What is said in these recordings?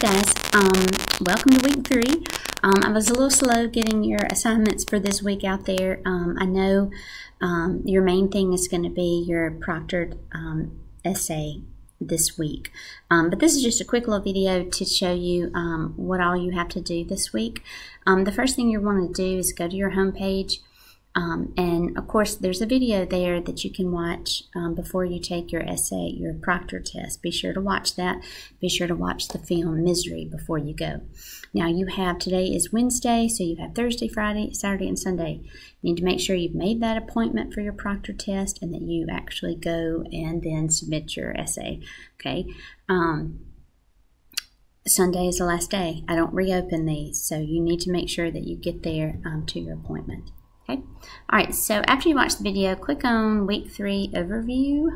guys, welcome to week 3. I was a little slow getting your assignments for this week out there. I know your main thing is going to be your proctored essay this week. But this is just a quick little video to show you what all you have to do this week. The first thing you want to do is go to your home page. And of course, there's a video there that you can watch before you take your essay, your proctor test. Be sure to watch that. Be sure to watch the film Misery before you go. Now you have, today is Wednesday, so you have Thursday, Friday, Saturday, and Sunday. You need to make sure you've made that appointment for your proctor test and that you actually go and then submit your essay. Okay. Sunday is the last day. I don't reopen these, so you need to make sure that you get there to your appointment. Okay. All right, so after you watch the video, click on week 3 overview.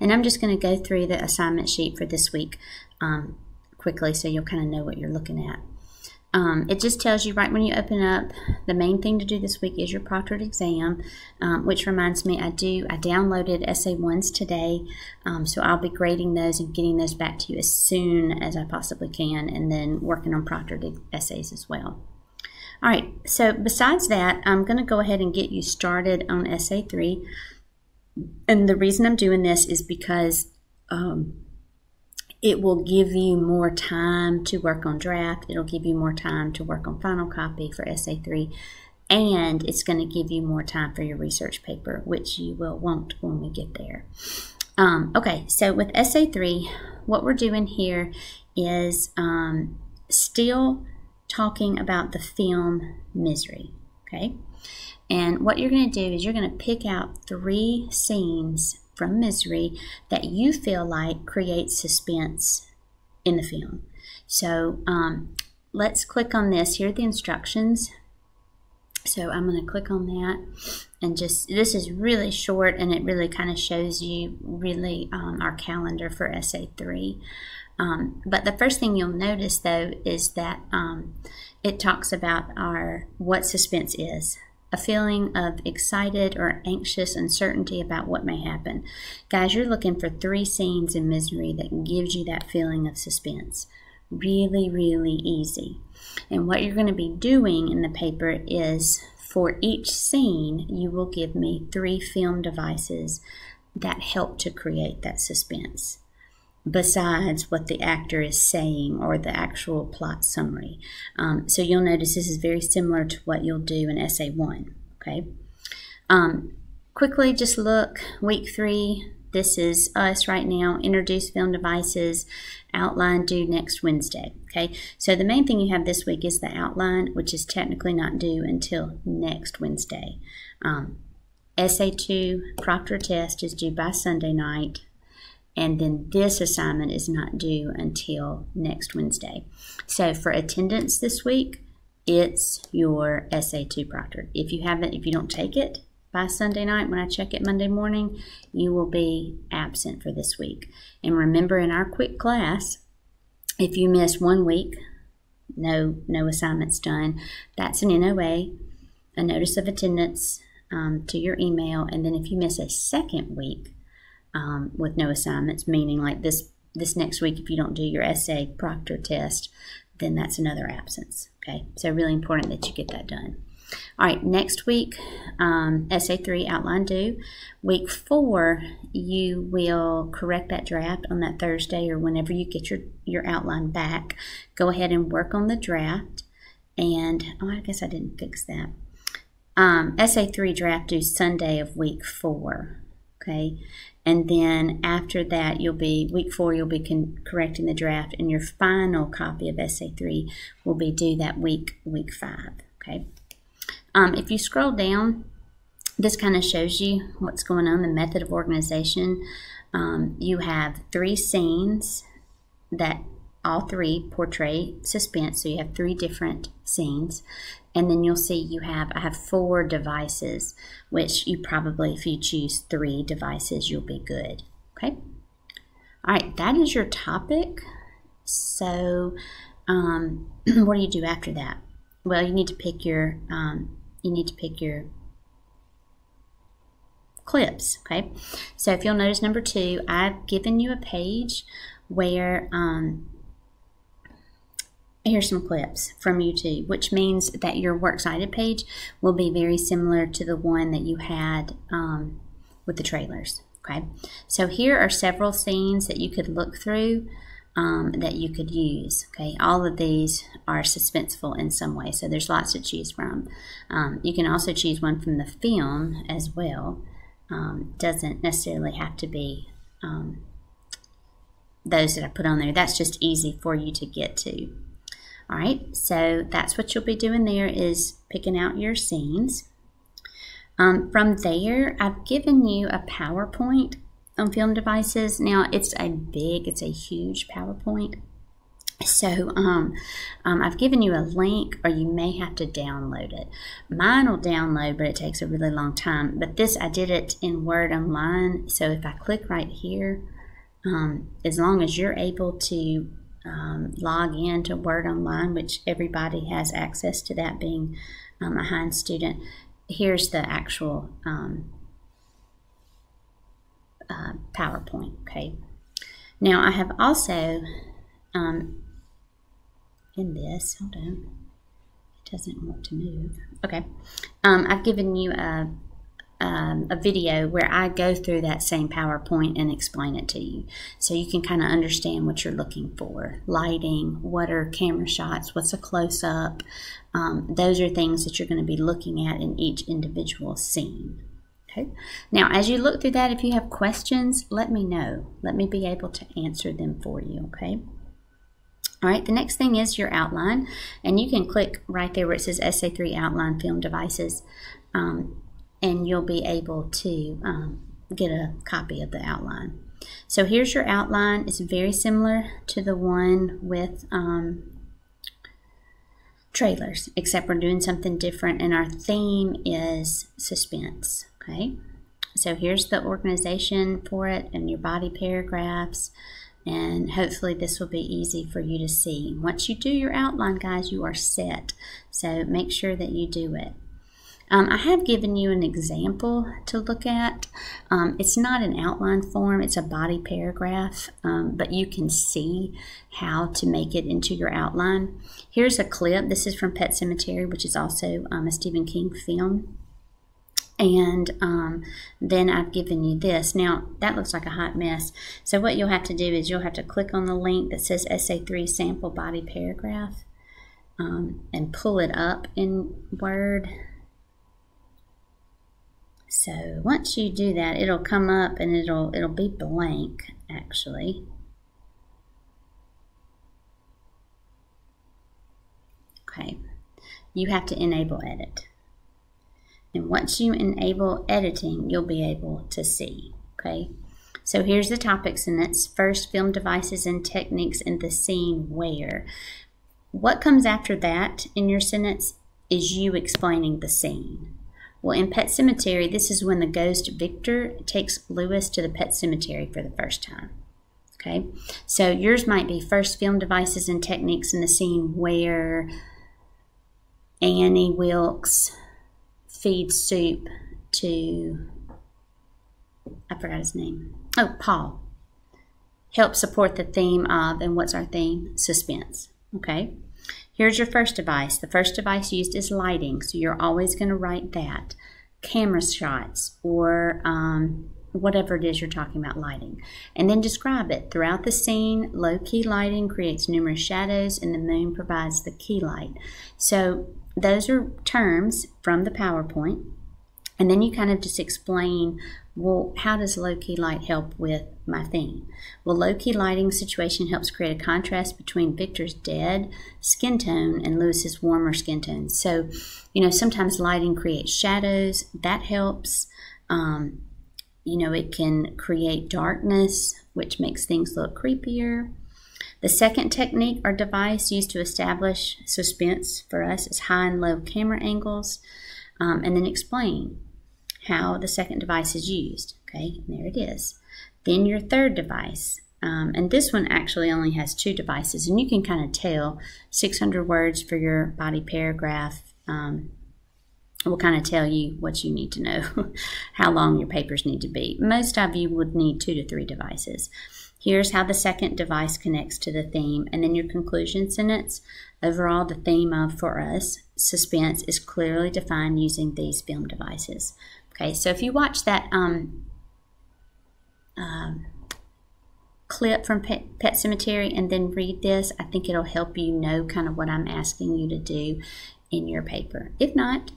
And I'm just going to go through the assignment sheet for this week quickly so you'll kind of know what you're looking at. It just tells you right when you open up, the main thing to do this week is your proctored exam, which reminds me, I downloaded essay 1s today, so I'll be grading those and getting those back to you as soon as I possibly can, and then working on proctored essays as well. All right, so besides that, I'm going to go ahead and get you started on essay 3. And the reason I'm doing this is because it will give you more time to work on draft. It'll give you more time to work on final copy for essay 3. And it's going to give you more time for your research paper, which you will want when we get there. Okay, so with essay 3, what we're doing here is still talking about the film Misery, okay? And what you're going to do is you're going to pick out 3 scenes from Misery that you feel like create suspense in the film. So let's click on this. Here are the instructions. So I'm going to click on that, and just, this is really short, and it really kind of shows you really our calendar for essay 3. But the first thing you'll notice, though, is that it talks about what suspense is. A feeling of excited or anxious uncertainty about what may happen. Guys, you're looking for 3 scenes in Misery that gives you that feeling of suspense. Really, really easy. And what you're going to be doing in the paper is, for each scene, you will give me 3 film devices that help to create that suspense, besides what the actor is saying or the actual plot summary. So you'll notice this is very similar to what you'll do in essay 1. Okay. Quickly, just look, week 3, this is us right now, introduce film devices, outline due next Wednesday. Okay, so the main thing you have this week is the outline, which is technically not due until next Wednesday. Essay 2, proctor test, is due by Sunday night. And then this assignment is not due until next Wednesday. So for attendance this week, it's your essay 2 proctored. If you don't take it by Sunday night, when I check it Monday morning, you will be absent for this week. And remember, in our quick class, if you miss 1 week, no assignments done, that's an NOA, a notice of attendance to your email. And then if you miss a second week, with no assignments, meaning like this next week, if you don't do your essay proctor test, then that's another absence. Okay, so really important that you get that done. All right, next week, essay 3, outline due. Week 4, you will correct that draft on that Thursday or whenever you get your outline back. Go ahead and work on the draft. And I guess I didn't fix that. Essay 3 draft due Sunday of week 4. Okay, and then after that, week 4, you'll be correcting the draft, and your final copy of essay 3 will be due that week 5. Okay. If you scroll down, this kind of shows you what's going on, the method of organization. You have 3 scenes that all 3 portray suspense, so you have 3 different scenes. And then you'll see I have 4 devices, which you probably, if you choose 3 devices, you'll be good. Okay. All right, that is your topic. So what do you do after that? Well, you need to pick your clips. Okay. So if you'll notice number 2, I've given you a page where here's some clips from YouTube, which means that your Works Cited page will be very similar to the one that you had with the trailers. Okay, so here are several scenes that you could look through that you could use. Okay, all of these are suspenseful in some way, so there's lots to choose from. You can also choose one from the film as well. Doesn't necessarily have to be those that I put on there. That's just easy for you to get to. All right, so that's what you'll be doing there, is picking out your scenes. From there, I've given you a PowerPoint on film devices. Now, it's a huge PowerPoint. So I've given you a link, or you may have to download it. Mine will download, but it takes a really long time. But this, I did it in Word Online. So if I click right here, as long as you're able to log in to Word Online, which everybody has access to that, being a Hines student, here's the actual PowerPoint. Okay. Now I have also in this, hold on, it doesn't want to move. Okay, I've given you a video where I go through that same PowerPoint and explain it to you, so you can kind of understand what you're looking for. Lighting, what are camera shots, what's a close-up. Those are things that you're going to be looking at in each individual scene. Okay. Now, as you look through that, if you have questions, let me know. Let me be able to answer them for you, okay? All right, the next thing is your outline, and you can click right there where it says Essay 3 Outline Film Devices, and you'll be able to get a copy of the outline. So here's your outline. It's very similar to the one with trailers, except we're doing something different, and our theme is suspense. Okay, so here's the organization for it and your body paragraphs, and hopefully this will be easy for you to see. Once you do your outline, guys, you are set, so make sure that you do it. I have given you an example to look at. It's not an outline form, it's a body paragraph, but you can see how to make it into your outline. Here's a clip. This is from Pet Sematary, which is also a Stephen King film. And then I've given you this. Now, that looks like a hot mess. So what you'll have to do is you'll have to click on the link that says Essay 3 Sample Body Paragraph and pull it up in Word. So once you do that, it'll come up and it'll be blank, actually. Okay, you have to enable edit. And once you enable editing, you'll be able to see, okay? So here's the topic sentence. First, film devices and techniques in the scene where. What comes after that in your sentence is you explaining the scene. Well, in Pet Sematary, this is when the ghost Victor takes Lewis to the pet cemetery for the first time. Okay, so yours might be first, film devices and techniques in the scene where Annie Wilkes feeds soup to, I forgot his name. Oh, Paul. Help support the theme of, and what's our theme? Suspense. Okay. Here's your first device. The first device used is lighting, so you're always going to write that. Camera shots, or whatever it is you're talking about, lighting. And then describe it. Throughout the scene, low-key lighting creates numerous shadows, and the moon provides the key light. So those are terms from the PowerPoint. And then you kind of just explain, well, how does low-key light help with my theme? Well, low-key lighting situation helps create a contrast between Victor's dead skin tone and Lewis's warmer skin tone. So, you know, sometimes lighting creates shadows. That helps. You know, it can create darkness, which makes things look creepier. The second technique or device used to establish suspense for us is high and low camera angles, and then explain how the second device is used. Okay, and there it is. Then your third device, and this one actually only has 2 devices, and you can kind of tell 600 words for your body paragraph will kind of tell you what you need to know, how long your papers need to be. Most of you would need 2 to 3 devices. Here's how the second device connects to the theme, and then your conclusion sentence. Overall, the theme of, for us, suspense is clearly defined using these film devices. Okay, so if you watch that clip from Pet Sematary and then read this, I think it'll help you know kind of what I'm asking you to do in your paper. If not,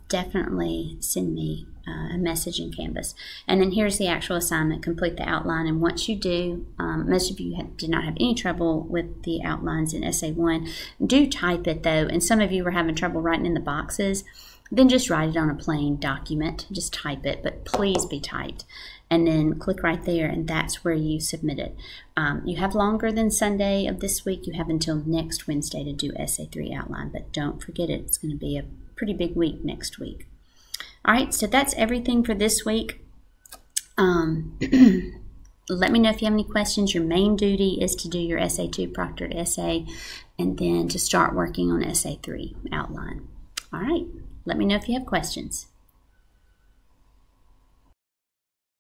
definitely send me a message in Canvas. And then here's the actual assignment. Complete the outline, and once you do, most of you did not have any trouble with the outlines in Essay 1. Do type it though, and some of you were having trouble writing in the boxes. Then just write it on a plain document. Just type it, but please be typed. And then click right there, and that's where you submit it. You have longer than Sunday of this week. You have until next Wednesday to do Essay 3 outline, but don't forget it. It's going to be a pretty big week next week. All right, so that's everything for this week. Let me know if you have any questions. Your main duty is to do your Essay 2 proctored essay and then to start working on Essay 3 outline. All right, let me know if you have questions.